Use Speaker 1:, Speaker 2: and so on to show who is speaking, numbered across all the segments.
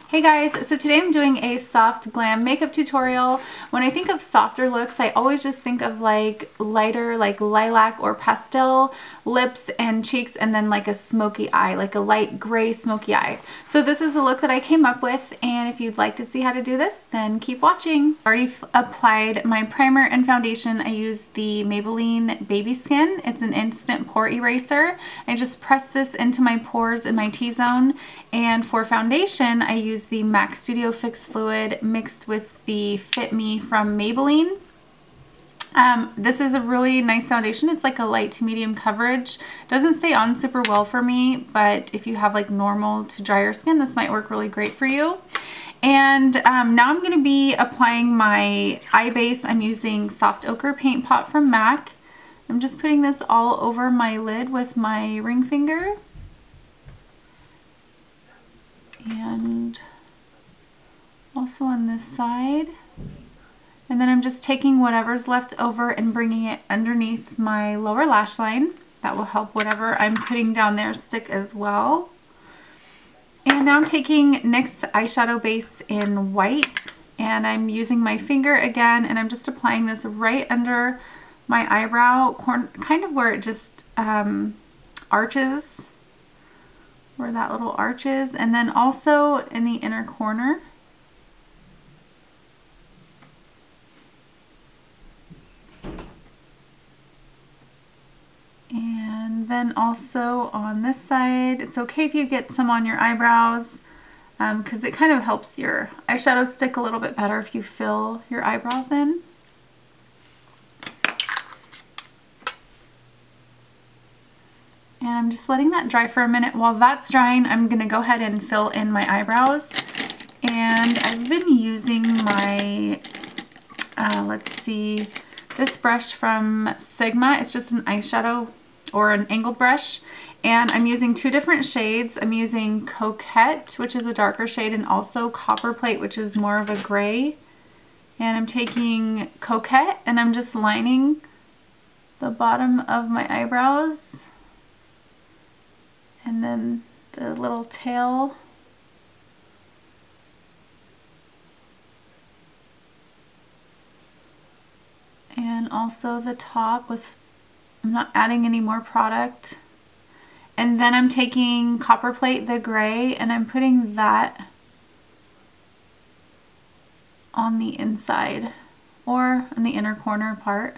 Speaker 1: Hey guys, so today I'm doing a soft glam makeup tutorial. When I think of softer looks, I always just think of like lighter, like lilac or pastel lips and cheeks, and then like a smoky eye, like a light gray smoky eye. So this is the look that I came up with, and if you'd like to see how to do this, then keep watching. I already applied my primer and foundation. I used the Maybelline Baby Skin. It's an instant pore eraser. I just press this into my pores in my T-zone, and for foundation, I use the MAC Studio Fix Fluid mixed with the Fit Me from Maybelline. This is a really nice foundation. It's like a light to medium coverage. Doesn't stay on super well for me, but if you have like normal to drier skin, this might work really great for you. And now I'm going to be applying my eye base. I'm using Soft Ochre Paint Pot from MAC. I'm just putting this all over my lid with my ring finger. And also on this side. And then I'm just taking whatever's left over and bringing it underneath my lower lash line. That will help whatever I'm putting down there stick as well. And now I'm taking NYX eyeshadow base in white, and I'm using my finger again, and I'm just applying this right under my eyebrow, kind of where it just arches, where that little arch is, and then also in the inner corner. And then also on this side, it's okay if you get some on your eyebrows, because it kind of helps your eyeshadow stick a little bit better if you fill your eyebrows in. And I'm just letting that dry for a minute. While that's drying, I'm going to go ahead and fill in my eyebrows. And I've been using my, let's see, this brush from Sigma. It's just an eyeshadow or an angled brush. And I'm using two different shades. I'm using Coquette, which is a darker shade, and also Copper Plate, which is more of a gray. And I'm taking Coquette and I'm just lining the bottom of my eyebrows. And then the little tail. And also the top with, I'm not adding any more product. And then I'm taking Copper Plate, the gray, and I'm putting that on the inside or on the inner corner part.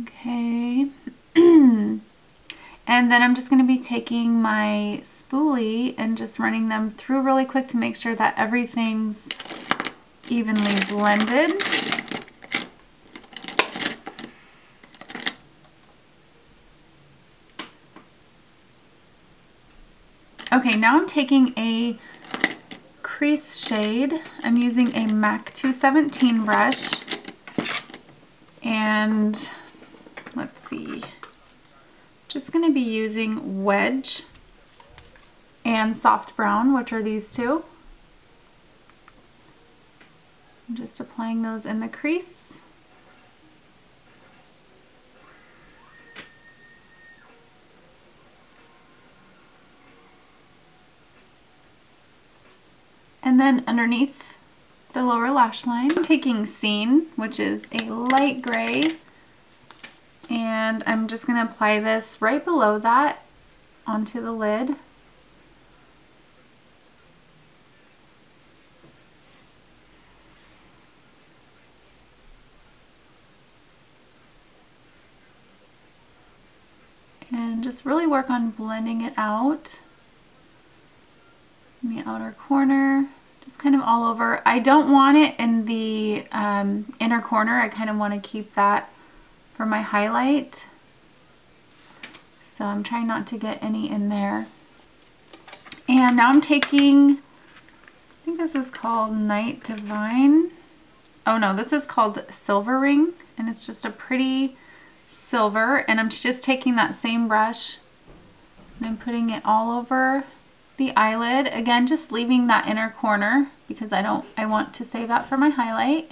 Speaker 1: Okay, and then I'm just going to be taking my spoolie and just running them through really quick to make sure that everything's evenly blended. Okay, now I'm taking a crease shade. I'm using a MAC 217 brush, and let's see, just going to be using Wedge and Soft Brown, which are these two. I'm just applying those in the crease. And then underneath the lower lash line, I'm taking Scene, which is a light gray, and I'm just going to apply this right below that onto the lid. And just really work on blending it out in the outer corner, just kind of all over. I don't want it in the inner corner. I kind of want to keep that for my highlight. So I'm trying not to get any in there. And now I'm taking, I think this is called Night Divine. Oh no, this is called Silver Ring, and it's just a pretty silver, and I'm just taking that same brush and I'm putting it all over the eyelid. Again, just leaving that inner corner because I want to save that for my highlight.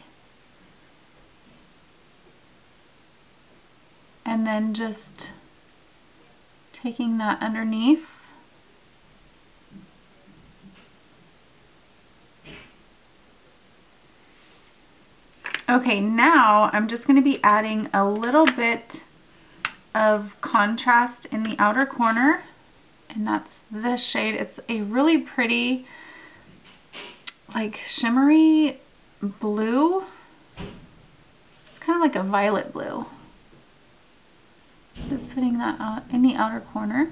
Speaker 1: And then just taking that underneath. Okay, now I'm just going to be adding a little bit of contrast in the outer corner, and that's this shade. It's a really pretty, like, shimmery blue. It's kind of like a violet blue. Just putting that out in the outer corner.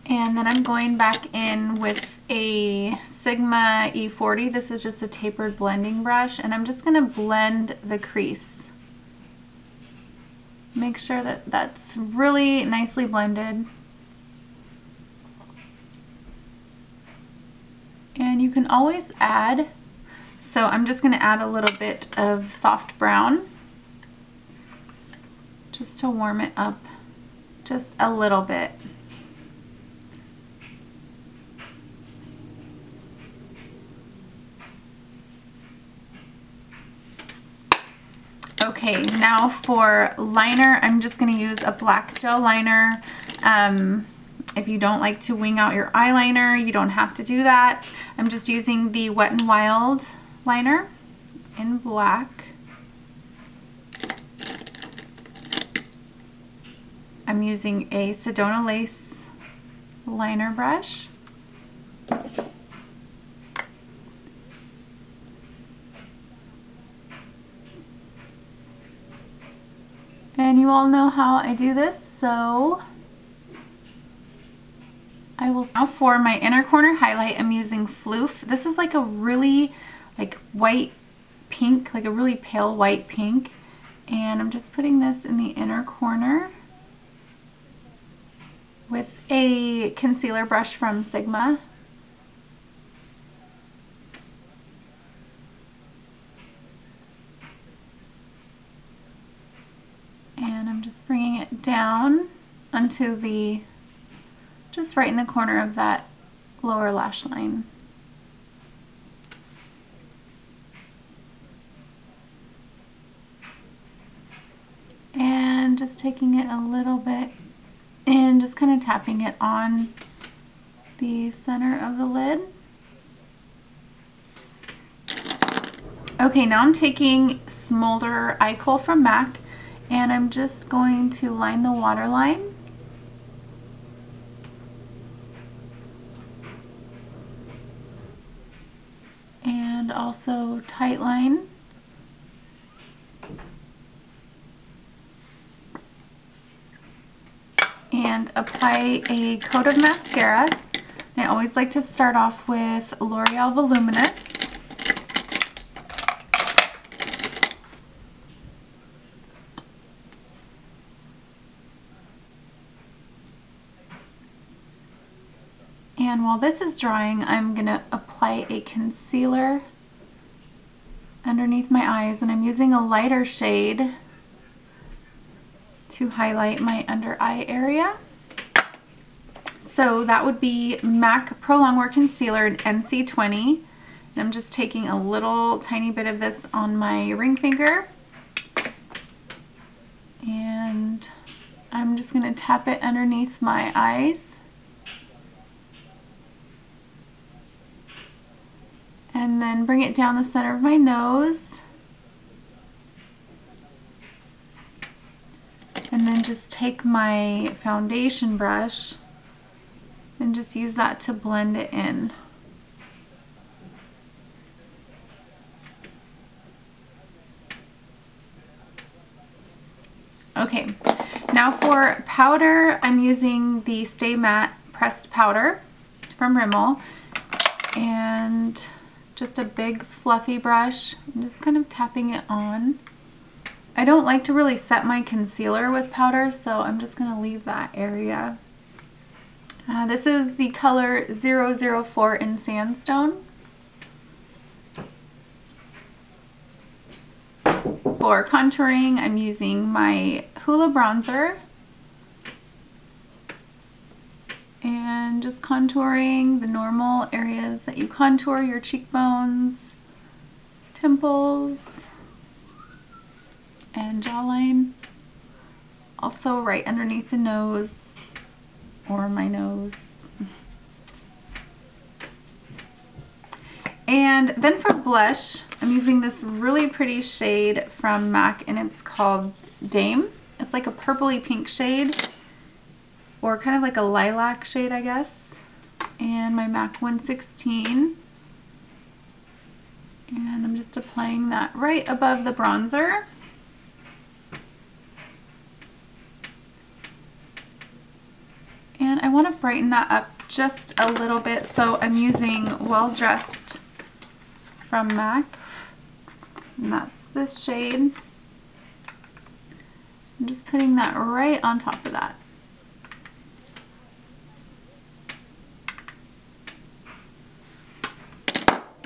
Speaker 1: And then I'm going back in with a Sigma E40. This is just a tapered blending brush, and I'm just going to blend the crease. Make sure that that's really nicely blended. And you can always add, so I'm just going to add a little bit of soft brown just to warm it up just a little bit. Okay, now for liner, I'm just going to use a black gel liner. If you don't like to wing out your eyeliner, you don't have to do that. I'm just using the Wet n Wild liner in black. I'm using a Sedona Lace liner brush. And you all know how I do this, so I will. Now for my inner corner highlight, I'm using Floof. This is like a really white pink, like a really pale white pink. And I'm just putting this in the inner corner with a concealer brush from Sigma. And I'm just bringing it down onto the, just right in the corner of that lower lash line. And just taking it a little bit and just kind of tapping it on the center of the lid. Okay, now I'm taking Smolder Eye Kohl from MAC, and I'm just going to line the waterline. And also tightline. And apply a coat of mascara. I always like to start off with L'Oreal Voluminous. And while this is drying, I'm going to apply a concealer underneath my eyes, and I'm using a lighter shade to highlight my under eye area. So that would be MAC Pro Longwear Concealer in NC20. And I'm just taking a little tiny bit of this on my ring finger. And I'm just going to tap it underneath my eyes. And then bring it down the center of my nose. And then just take my foundation brush and just use that to blend it in. Okay, now for powder, I'm using the Stay Matte pressed powder from Rimmel, and just a big fluffy brush. I'm just kind of tapping it on. I don't like to really set my concealer with powder, so I'm just going to leave that area. This is the color 004 in Sandstone. For contouring, I'm using my Hoola bronzer and just contouring the normal areas that you contour your cheekbones, temples, and jawline. Also right underneath the nose or my nose. And then for blush, I'm using this really pretty shade from MAC, and it's called Dame. It's like a purpley pink shade, or kind of like a lilac shade, I guess. And my MAC 116. And I'm just applying that right above the bronzer. And I want to brighten that up just a little bit, so I'm using Well Dressed from MAC, and that's this shade. I'm just putting that right on top of that.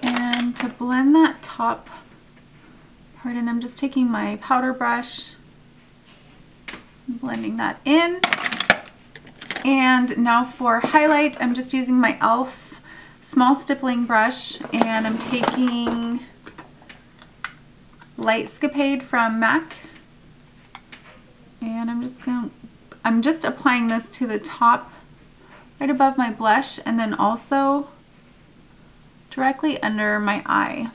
Speaker 1: And to blend that top part in, I'm just taking my powder brush, blending that in. And now for highlight, I'm just using my e.l.f. small stippling brush, and I'm taking Lightscapade from MAC, and I'm just applying this to the top right above my blush, and then also directly under my eye.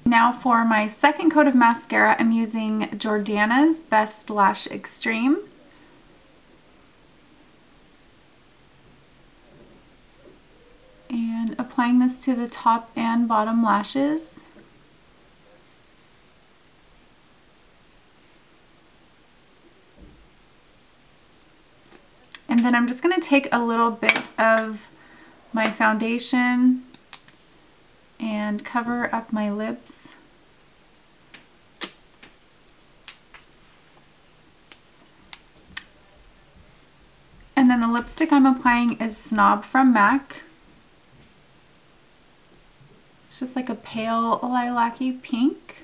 Speaker 1: Now for my second coat of mascara, I'm using Jordana's Best Lash Extreme. And applying this to the top and bottom lashes. And then I'm just going to take a little bit of my foundation and cover up my lips. And then the lipstick I'm applying is Snob from MAC. It's just like a pale lilac-y pink.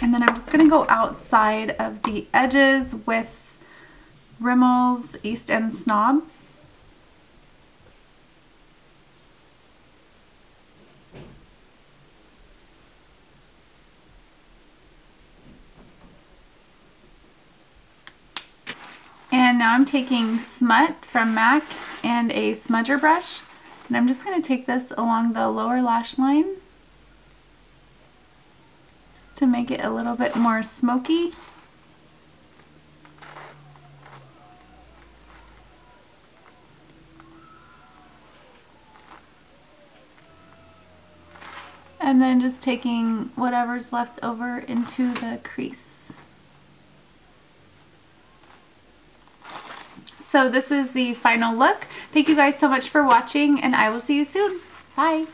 Speaker 1: And then I'm just going to go outside of the edges with Rimmel's East End Snob. And now I'm taking Smut from MAC and a smudger brush, and I'm just going to take this along the lower lash line just to make it a little bit more smoky. And then just taking whatever's left over into the crease. So this is the final look. Thank you guys so much for watching, and I will see you soon. Bye.